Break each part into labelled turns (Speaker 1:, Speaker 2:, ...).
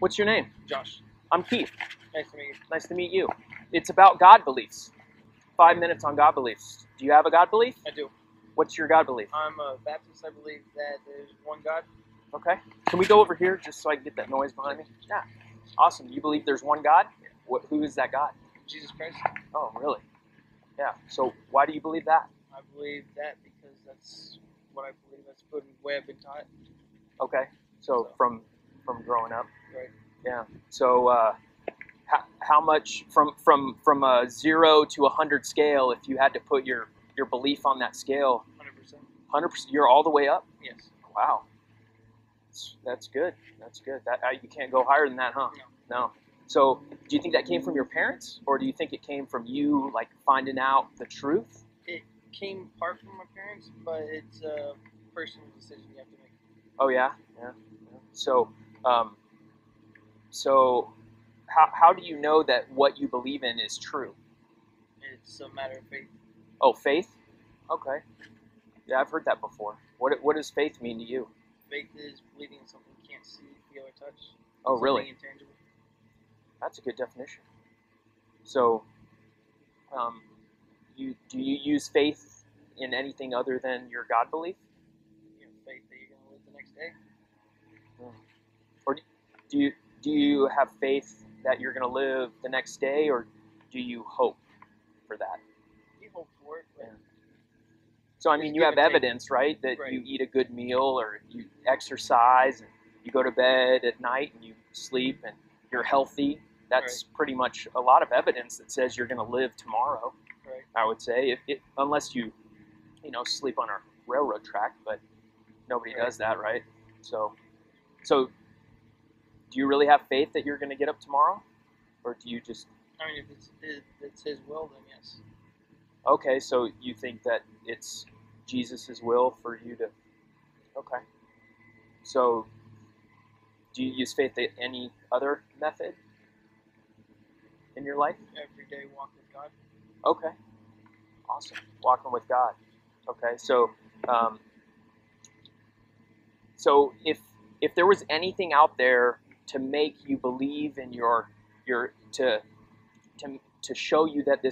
Speaker 1: What's your name?
Speaker 2: Josh.
Speaker 1: I'm Keith.
Speaker 2: Nice to meet you.
Speaker 1: Nice to meet you. It's about God beliefs. 5 minutes on God beliefs. Do you have a God belief?
Speaker 2: I do.
Speaker 1: What's your God belief?
Speaker 2: I'm a Baptist. I believe that there's one God.
Speaker 1: Okay. Can we go over here just so I can get that noise behind me? Yeah. Awesome. You believe there's one God? Who is that God?
Speaker 2: Jesus Christ.
Speaker 1: Oh, really? Yeah. So why do you believe that?
Speaker 2: I believe that because that's what I believe. That's the way I've been taught.
Speaker 1: Okay. So from growing up.
Speaker 2: Right.
Speaker 1: Yeah. So how much from a 0 to 100 scale, if you had to put your belief on that scale?
Speaker 2: 100%.
Speaker 1: 100%. You're all the way up?
Speaker 2: Yes.
Speaker 1: Wow. That's good. That's good. You can't go higher than that, huh? No. So do you think that came from your parents, or do you think it came from you, like finding out the truth?
Speaker 2: It came part from my parents, but it's a personal decision you have to make.
Speaker 1: Oh yeah. So how do you know that what you believe in is true?
Speaker 2: It's a matter of faith.
Speaker 1: Oh, faith? Okay. Yeah, I've heard that before. What does faith mean to you?
Speaker 2: Faith is believing in something you can't see, feel, or touch.
Speaker 1: Oh, really?
Speaker 2: Something intangible.
Speaker 1: That's a good definition. So, do you use faith in anything other than your God belief?
Speaker 2: You have faith that you're going to live the next day.
Speaker 1: Or do you have faith that you're going to live the next day, or do you hope for that?
Speaker 2: You hope for it. But
Speaker 1: So, I mean, you have evidence, right, that you eat a good meal, or you exercise, and you go to bed at night, and you sleep, and you're healthy. That's pretty much a lot of evidence that says you're going to live tomorrow.
Speaker 2: Right.
Speaker 1: I would say, unless you sleep on a railroad track, but nobody does that, right? So, do you really have faith that you're going to get up tomorrow, or do you just?
Speaker 2: I mean, if it's His will, then yes.
Speaker 1: Okay, so you think that it's Jesus' will for you to? Okay. So, do you use faith in any other method in your life?
Speaker 2: Every day, walk with God.
Speaker 1: Okay. Awesome. Walking with God. Okay, so if there was anything out there to make you believe in to show you that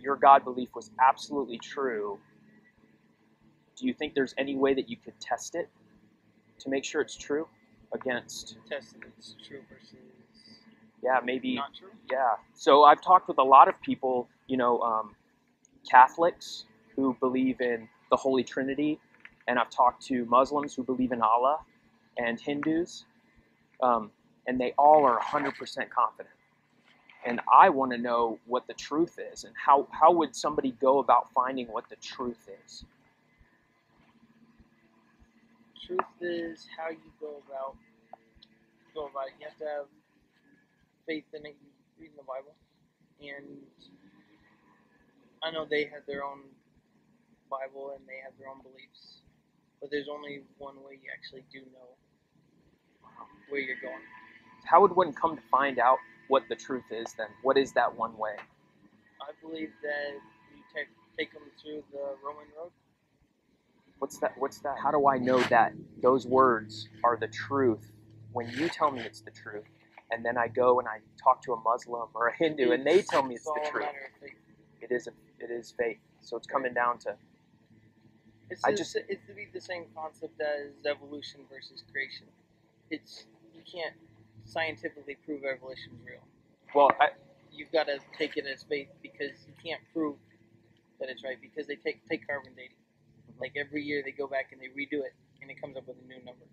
Speaker 1: your God belief was absolutely true, do you think there's any way that you could test it to make sure it's true against?
Speaker 2: Test if it's true versus
Speaker 1: maybe
Speaker 2: not true.
Speaker 1: Yeah. So I've talked with a lot of people, Catholics who believe in the Holy Trinity, and I've talked to Muslims who believe in Allah, and Hindus, and they all are 100% confident. And I want to know what the truth is, and how would somebody go about finding what the truth is?
Speaker 2: Truth is how you go about it. You have to have faith in it. You read in the Bible, and I know they have their own Bible and they have their own beliefs, but there's only one way you actually do know where you're going.
Speaker 1: How would one come to find out what the truth is then? What is that one way?
Speaker 2: I believe that you take them through the Roman road.
Speaker 1: What's that? How do I know that those words are the truth when you tell me it's the truth, and then I go and I talk to a Muslim or a Hindu and they tell me it's the truth? It is faith. So it's coming down to.
Speaker 2: It's to be the same concept as evolution versus creation. You can't scientifically prove evolution is real.
Speaker 1: Well,
Speaker 2: you've got to take it as faith because you can't prove that it's right because they take carbon dating. Like every year they go back and they redo it and it comes up with a new number.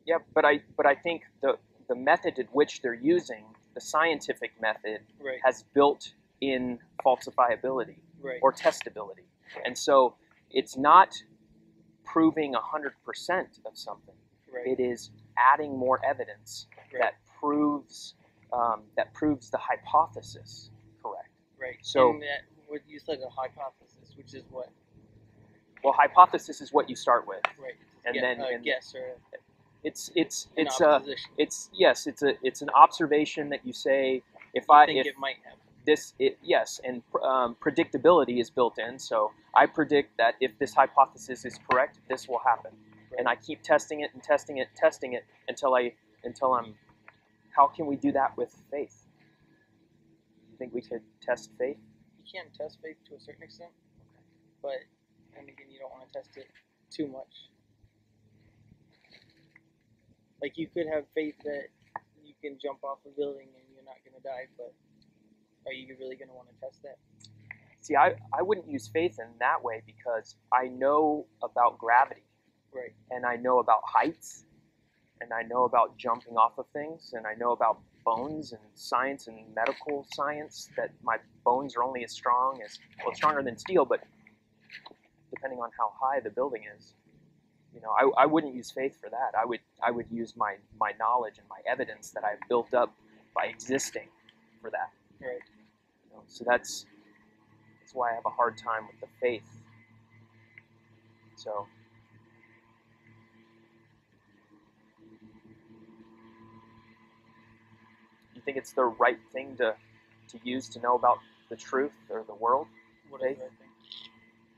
Speaker 1: Yeah, but I think the method at which they're using, the scientific method, has built-in falsifiability or testability, and so it's not proving 100% of something. It is adding more evidence that proves the hypothesis correct.
Speaker 2: Right.
Speaker 1: So
Speaker 2: and what you said, a hypothesis, which is what?
Speaker 1: Well, hypothesis is what you start with.
Speaker 2: Right.
Speaker 1: And
Speaker 2: guess or.
Speaker 1: It's an observation that you say if
Speaker 2: it might happen.
Speaker 1: And predictability is built in. So I predict that if this hypothesis is correct, this will happen, and I keep testing it and testing it, until I'm How can we do that with faith? Do you think we could test faith?
Speaker 2: You can test faith to a certain extent, but then again, you don't want to test it too much. Like, you could have faith that you can jump off a building and you're not going to die, but are you really going to want to test that?
Speaker 1: See, I wouldn't use faith in that way because I know about gravity.
Speaker 2: Right.
Speaker 1: And I know about heights. And I know about jumping off of things. And I know about bones and science and medical science, that my bones are only as strong as, well, stronger than steel, but depending on how high the building is. You know, I wouldn't use faith for that. I would use my knowledge and my evidence that I've built up by existing for that.
Speaker 2: Right.
Speaker 1: You know, so that's why I have a hard time with the faith. So you think it's the right thing to use to know about the truth or the world?
Speaker 2: What is the right thing?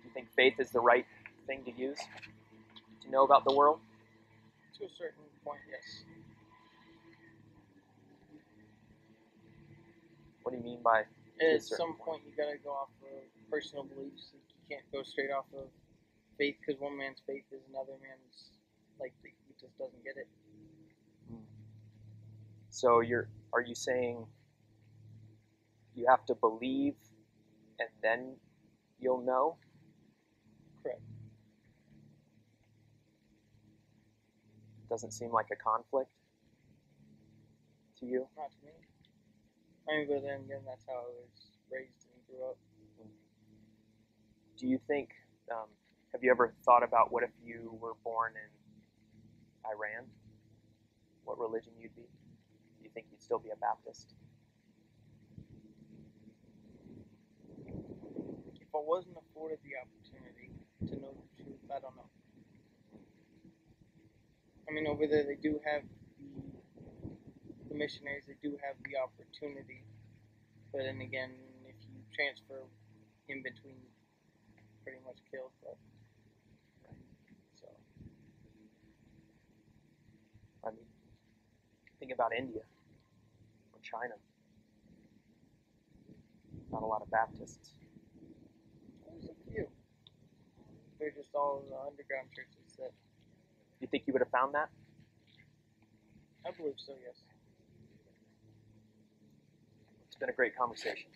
Speaker 1: Do you think faith is the right thing to use to know about the world?
Speaker 2: To a certain point, yes.
Speaker 1: What do you mean by?
Speaker 2: At some point, you gotta go off of personal beliefs. You can't go straight off of faith, because one man's faith is another man's, like, he just doesn't get it.
Speaker 1: So are you saying you have to believe and then you'll know?
Speaker 2: Correct.
Speaker 1: Doesn't seem like a conflict to you?
Speaker 2: Not to me. I mean, but then again, that's how I was raised and grew up.
Speaker 1: Do you think, have you ever thought about what if you were born in Iran? What religion you'd be? Do you think you'd still be a Baptist?
Speaker 2: If I wasn't afforded the opportunity to know the truth, I don't know. I mean, over there they do have the missionaries, they do have the opportunity, but then again, if you transfer in between, pretty much killed. But so,
Speaker 1: I mean, think about India or China. Not a lot of Baptists.
Speaker 2: there's a few. They're just all the underground churches that.
Speaker 1: You think you would have found that?
Speaker 2: I believe so, yes.
Speaker 1: It's been a great conversation.